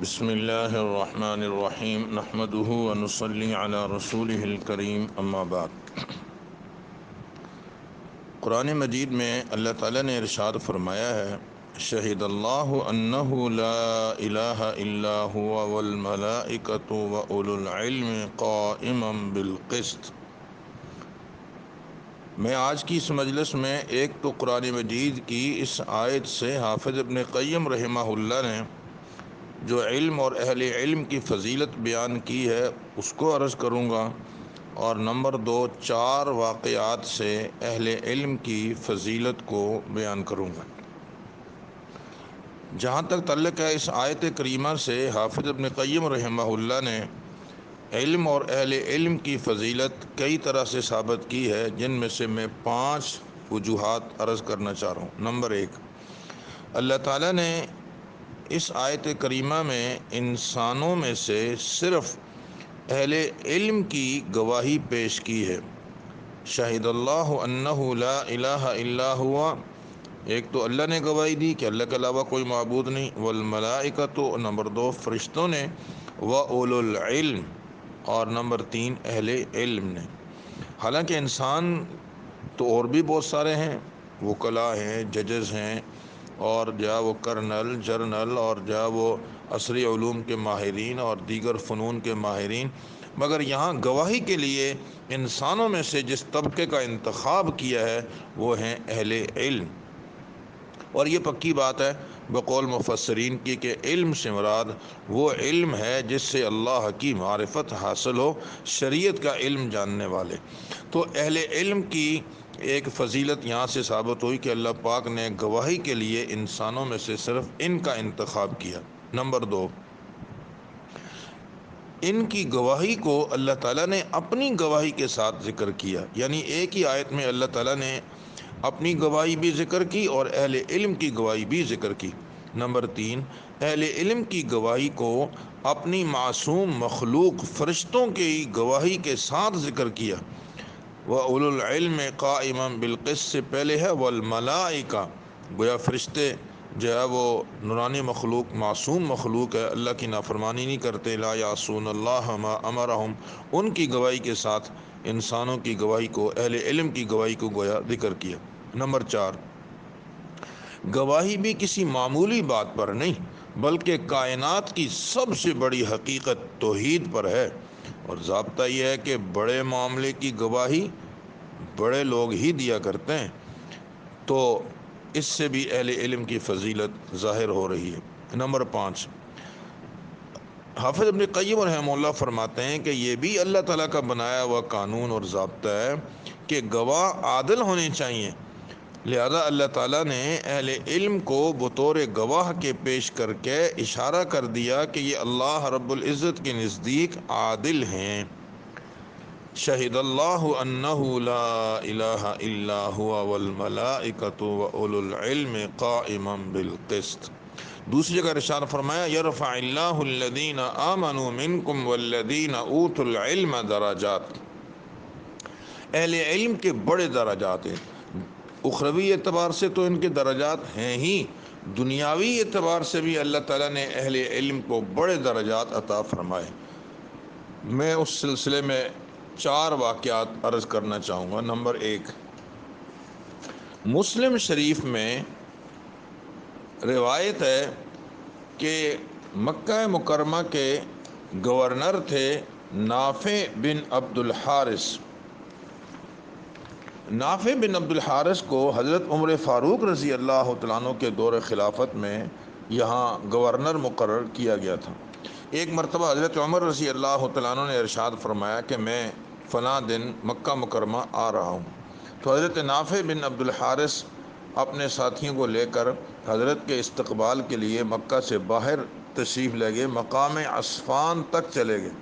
بسم اللہ الرحمن الرحیم نحمدہ ونصلی علی رسولہ الکریم اما بعد۔ قرآن مجید میں اللہ تعالیٰ نے ارشاد فرمایا ہے، شہد اللہ انہ لا الہ الا هو والملائکۃ واولو العلم قائما بالقسط۔ میں آج کی اس مجلس میں ایک تو قرآن مجید کی اس آیت سے حافظ ابن قیم رحمہ اللہ نے جو علم اور اہل علم کی فضیلت بیان کی ہے اس کو عرض کروں گا، اور نمبر 2 4 واقعات سے اہل علم کی فضیلت کو بیان کروں گا۔ جہاں تک تعلق ہے اس آیت کریمہ سے، حافظ ابن قیم رحمہ اللہ نے علم اور اہل علم کی فضیلت کئی طرح سے ثابت کی ہے، جن میں سے میں 5 وجوہات عرض کرنا چاہ رہا ہوں۔ نمبر 1، اللہ تعالیٰ نے اس آیت کریمہ میں انسانوں میں سے صرف اہل علم کی گواہی پیش کی ہے۔ شہد اللہ انہ لا الہ الا ہوا، ایک تو اللہ نے گواہی دی کہ اللہ کے علاوہ کوئی معبود نہیں، والملائکۃ، نمبر 2 فرشتوں نے، واولو العلم، اور نمبر 3 اہل علم نے۔ حالانکہ انسان تو اور بھی بہت سارے ہیں، وکلاء ہیں، ججز ہیں، اور وہ کرنل جرنل، اور وہ عصری علوم کے ماہرین اور دیگر فنون کے ماہرین، مگر یہاں گواہی کے لیے انسانوں میں سے جس طبقے کا انتخاب کیا ہے وہ ہیں اہل علم۔ اور یہ پکی بات ہے بقول مفسرین کی کہ علم سے مراد وہ علم ہے جس سے اللہ کی معرفت حاصل ہو، شریعت کا علم جاننے والے۔ تو اہل علم کی ایک فضیلت یہاں سے ثابت ہوئی کہ اللہ پاک نے گواہی کے لیے انسانوں میں سے صرف ان کا انتخاب کیا۔ نمبر 2، ان کی گواہی کو اللہ تعالیٰ نے اپنی گواہی کے ساتھ ذکر کیا، یعنی ایک ہی آیت میں اللہ تعالیٰ نے اپنی گواہی بھی ذکر کی اور اہل علم کی گواہی بھی ذکر کی۔ نمبر 3، اہل علم کی گواہی کو اپنی معصوم مخلوق فرشتوں کی گواہی کے ساتھ ذکر کیا۔ وَأُولُو الْعِلْمِ قَائِمًا بِالْقِسْطِ سے پہلے ہے وَالْمَلَائِکَةُ، گویا فرشتے وہ نورانی مخلوق، معصوم مخلوق ہے، اللہ کی نافرمانی نہیں کرتے، لا یعصون اللہ ما امرہم، ان کی گواہی کے ساتھ انسانوں کی گواہی کو، اہل علم کی گواہی کو گویا ذکر کیا۔ نمبر 4، گواہی بھی کسی معمولی بات پر نہیں بلکہ کائنات کی سب سے بڑی حقیقت توحید پر ہے، اور ضابطہ یہ ہے کہ بڑے معاملے کی گواہی بڑے لوگ ہی دیا کرتے ہیں، تو اس سے بھی اہل علم کی فضیلت ظاہر ہو رہی ہے۔ نمبر 5، حافظ ابن قیم رحمہ اللہ فرماتے ہیں کہ یہ بھی اللہ تعالیٰ کا بنایا ہوا قانون اور ضابطہ ہے کہ گواہ عادل ہونے چاہیے، لہذا اللہ تعالیٰ نے اہل علم کو بطور گواہ کے پیش کر کے اشارہ کر دیا کہ یہ اللہ رب العزت کے نزدیک عادل ہیں۔ شہد اللہ انہ لا الہ الا ہوا والملائکۃ واولو العلم قائما بالقسط۔ دوسری جگہ ارشاد فرمایا، یرفع اللہ الذین آمنوا منکم والذین اوتوا العلم درجات، اہل علم کے بڑے درجات ہیں، اخروی اعتبار سے تو ان کے درجات ہیں ہی، دنیاوی اعتبار سے بھی اللہ تعالیٰ نے اہل علم کو بڑے درجات عطا فرمائے۔ میں اس سلسلے میں 4 واقعات عرض کرنا چاہوں گا۔ نمبر 1، مسلم شریف میں روایت ہے کہ مکہ مکرمہ کے گورنر تھے نافع بن عبد الحارث۔ نافع بن عبد الحارث کو حضرت عمر فاروق رضی اللہ تعالیٰ عنہ کے دور خلافت میں یہاں گورنر مقرر کیا گیا تھا۔ ایک مرتبہ حضرت عمر رضی اللہ تعالیٰ عنہ نے ارشاد فرمایا کہ میں فلاں دن مکہ مکرمہ آ رہا ہوں، تو حضرت نافع بن عبد الحارث اپنے ساتھیوں کو لے کر حضرت کے استقبال کے لیے مکہ سے باہر تشریف لے گئے، مقام عصفان تک چلے گئے۔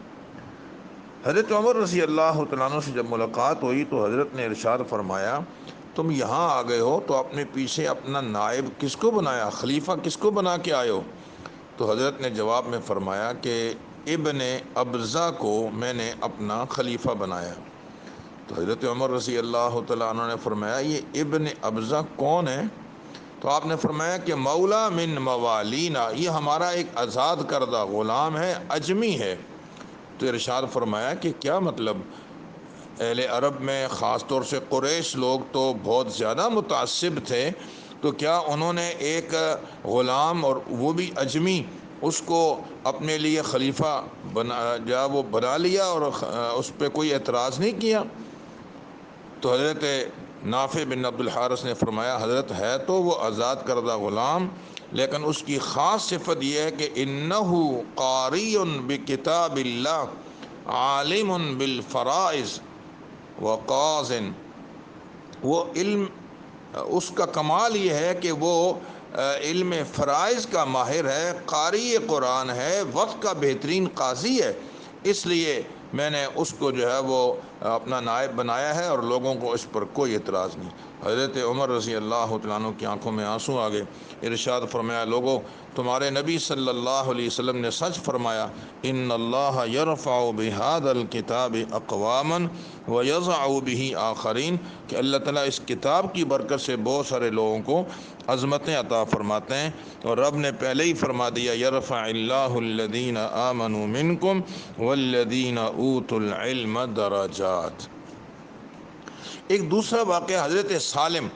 حضرت عمر رضی اللہ تعالیٰ عنہ سے جب ملاقات ہوئی تو حضرت نے ارشاد فرمایا، تم یہاں آ گئے ہو تو اپنے پیچھے اپنا نائب کس کو بنایا، خلیفہ کس کو بنا کے آئے ہو؟ تو حضرت نے جواب میں فرمایا کہ ابن ابزہ کو میں نے اپنا خلیفہ بنایا۔ تو حضرت عمر رضی اللہ تعالیٰ عنہ نے فرمایا، یہ ابن ابزہ کون ہے؟ تو آپ نے فرمایا کہ مولا من موالینا، یہ ہمارا ایک آزاد کردہ غلام ہے، اجمی ہے۔ تو ارشاد فرمایا کہ کیا مطلب؟ اہل عرب میں خاص طور سے قریش لوگ تو بہت زیادہ متعصب تھے، تو کیا انہوں نے ایک غلام اور وہ بھی اجمی اس کو اپنے لیے خلیفہ بنا لیا اور اس پہ کوئی اعتراض نہیں کیا؟ تو حضرت نافع بن عبد الحارث نے فرمایا حضرت ہے تو وہ آزاد کردہ غلام، لیکن اس کی خاص صفت یہ ہے کہ انہو قاری بکتاب اللہ عالم بالفرائض وقاض، وہ علم، اس کا کمال یہ ہے کہ وہ علم فرائض کا ماہر ہے، قاری قرآن ہے، وقت کا بہترین قاضی ہے، اس لیے میں نے اس کو جو ہے وہ اپنا نائب بنایا ہے اور لوگوں کو اس پر کوئی اعتراض نہیں۔ حضرت عمر رضی اللہ تعالیٰ عنہ کی آنکھوں میں آنسو آ گئے، ارشاد فرمایا لوگو، تمہارے نبی صلی اللہ علیہ وسلم نے سچ فرمایا، ان اللہ یرفع بہذا الکتاب اقواما ویضع بہ آخرین، کہ اللہ تعالیٰ اس کتاب کی برکت سے بہت سارے لوگوں کو عظمتیں عطا فرماتے ہیں، اور رب نے پہلے ہی فرما دیا یرفع اللہ الذین آمنوا منکم والذین اوتوا العلم درجات۔ ایک دوسرا واقعہ حضرت سالم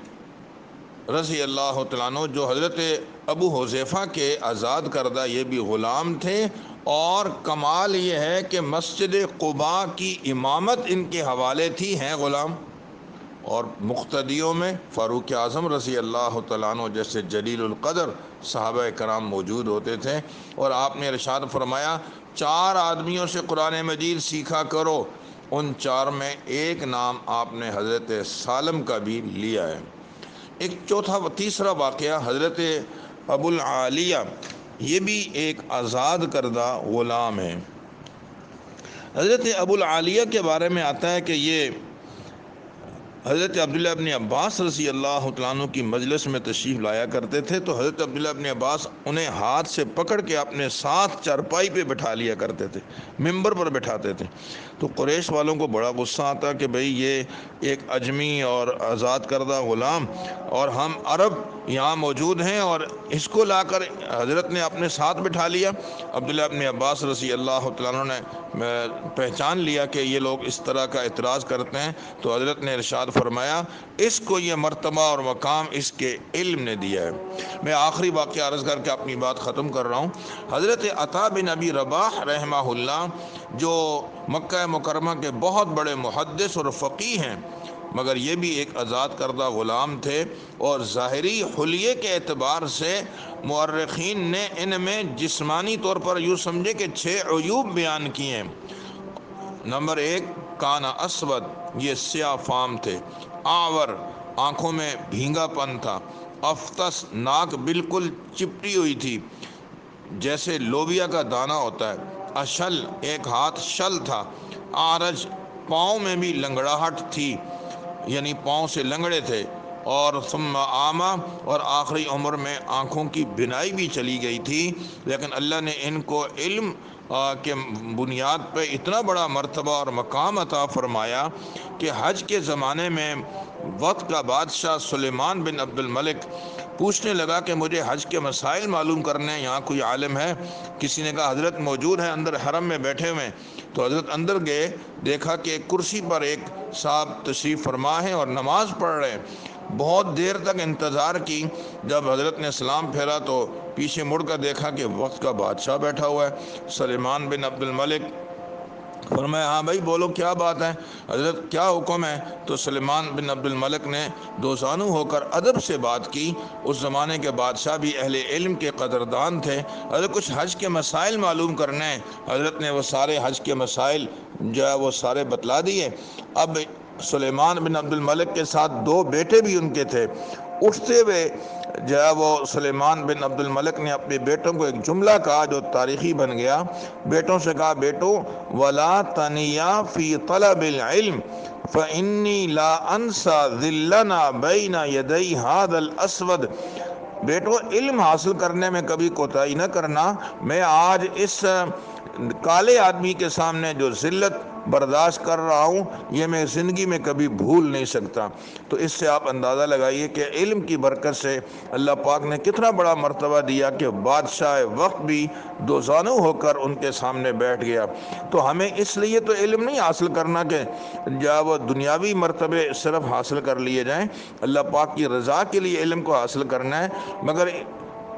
رضی اللہ تعالیٰ عنہ، جو حضرت ابو حذیفہ کے آزاد کردہ یہ بھی غلام تھے، اور کمال یہ ہے کہ مسجد قباء کی امامت ان کے حوالے تھی، ہیں غلام، اور مقتدیوں میں فاروق اعظم رضی اللہ تعالیٰ عنہ جیسے جلیل القدر صحابہ کرام موجود ہوتے تھے، اور آپ نے ارشاد فرمایا 4 آدمیوں سے قرآن مجید سیکھا کرو، ان 4 میں ایک نام آپ نے حضرت سالم کا بھی لیا ہے۔ ایک تیسرا واقعہ حضرت ابو العالیہ، یہ بھی ایک آزاد کردہ غلام ہے۔ حضرت ابو العالیہ کے بارے میں آتا ہے کہ یہ حضرت عبداللہ ابن عباس رضی اللہ تعالیٰ عنہ کی مجلس میں تشریف لایا کرتے تھے، تو حضرت عبداللہ ابن عباس انہیں ہاتھ سے پکڑ کے اپنے ساتھ چارپائی پہ بٹھا لیا کرتے تھے، ممبر پر بٹھاتے تھے۔ تو قریش والوں کو بڑا غصہ آتا کہ بھئی یہ ایک اجمی اور آزاد کردہ غلام، اور ہم عرب یہاں موجود ہیں اور اس کو لا کر حضرت نے اپنے ساتھ بٹھا لیا۔ عبداللہ ابن عباس رضی اللہ تعالیٰ عنہ نے پہچان لیا کہ یہ لوگ اس طرح کا اعتراض کرتے ہیں، تو حضرت نے ارشاد فرمایا اس کو یہ مرتبہ اور مقام اس کے علم نے دیا ہے۔ میں آخری واقعہ عرض کر کے اپنی بات ختم کر رہا ہوں۔ حضرت عطا بن ابی رباح رحمہ اللہ، جو مکہ مکرمہ کے بہت بڑے محدث اور فقیہ ہیں، مگر یہ بھی ایک آزاد کردہ غلام تھے، اور ظاہری حلیے کے اعتبار سے مورخین نے ان میں جسمانی طور پر یوں سمجھے کہ 6 عیوب بیان کیے ہیں۔ نمبر 1، کانا اسود، یہ سیاہ فام تھے، آور، آنکھوں میں بھینگا پن تھا، افطس، ناک بالکل چپٹی ہوئی تھی جیسے لوبیا کا دانہ ہوتا ہے، اشل، ایک ہاتھ شل تھا، آرج، پاؤں میں بھی لنگڑاہٹ تھی، یعنی پاؤں سے لنگڑے تھے، اور ثم آما، اور آخری عمر میں آنکھوں کی بینائی بھی چلی گئی تھی، لیکن اللہ نے ان کو علم کے بنیاد پہ اتنا بڑا مرتبہ اور مقام عطا فرمایا کہ حج کے زمانے میں وقت کا بادشاہ سلیمان بن عبد الملک پوچھنے لگا کہ مجھے حج کے مسائل معلوم کرنے ہیں، یہاں کوئی عالم ہے؟ کسی نے کہا حضرت موجود ہیں اندر حرم میں بیٹھے ہوئے ہیں۔ تو حضرت اندر گئے، دیکھا کہ ایک کرسی پر ایک صاحب تشریف فرما ہیں اور نماز پڑھ رہے ہیں۔ بہت دیر تک انتظار کی، جب حضرت نے سلام پھیرا تو پیچھے مڑ کر دیکھا کہ وقت کا بادشاہ بیٹھا ہوا ہے، سلیمان بن عبد الملک۔ فرمایا ہاں بھائی بولو کیا بات ہے، حضرت کیا حکم ہے؟ تو سلیمان بن عبد الملک نے دوزانو ہو کر ادب سے بات کی، اس زمانے کے بادشاہ بھی اہل علم کے قدردان تھے، حضرت کچھ حج کے مسائل معلوم کرنے ہیں۔ حضرت نے وہ سارے حج کے مسائل جو ہے وہ سارے بتلا دیے۔ اب سلیمان بن عبد الملک کے ساتھ 2 بیٹے بھی ان کے تھے، اٹھتے ہوئے جو ہے وہ سلیمان بن عبد الملک نے اپنے بیٹوں کو ایک جملہ کہا جو تاریخی بن گیا۔ بیٹوں سے کہا بیٹو وَلَا تَنِيَا فِي طَلَبِ الْعِلْمِ فَإِنِّي لَا أَنْسَى ذِلَّنَا بَيْنَ يَدَيْ هَذَا الْأَسْوَدِ، بیٹو علم حاصل کرنے میں کبھی کوتاہی نہ کرنا، میں آج اس کالے آدمی کے سامنے جو ذلت برداشت کر رہا ہوں یہ میں زندگی میں کبھی بھول نہیں سکتا۔ تو اس سے آپ اندازہ لگائیے کہ علم کی برکت سے اللہ پاک نے کتنا بڑا مرتبہ دیا کہ بادشاہ وقت بھی دو زانو ہو کر ان کے سامنے بیٹھ گیا۔ تو ہمیں اس لیے تو علم نہیں حاصل کرنا کہ جب وہ دنیاوی مرتبے صرف حاصل کر لیے جائیں، اللہ پاک کی رضا کے لیے علم کو حاصل کرنا ہے، مگر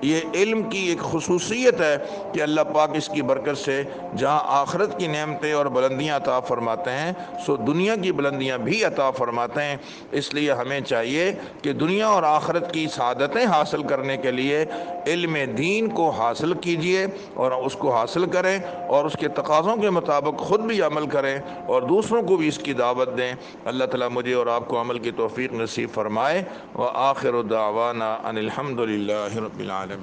یہ علم کی ایک خصوصیت ہے کہ اللہ پاک اس کی برکت سے جہاں آخرت کی نعمتیں اور بلندیاں عطا فرماتے ہیں سو دنیا کی بلندیاں بھی عطا فرماتے ہیں۔ اس لیے ہمیں چاہیے کہ دنیا اور آخرت کی سعادتیں حاصل کرنے کے لیے علم دین کو حاصل کیجئے اور اس کو حاصل کریں اور اس کے تقاضوں کے مطابق خود بھی عمل کریں اور دوسروں کو بھی اس کی دعوت دیں۔ اللہ تعالیٰ مجھے اور آپ کو عمل کی توفیق نصیب فرمائے۔ وآخر دعوانا ان الحمد للہ رب العالمین۔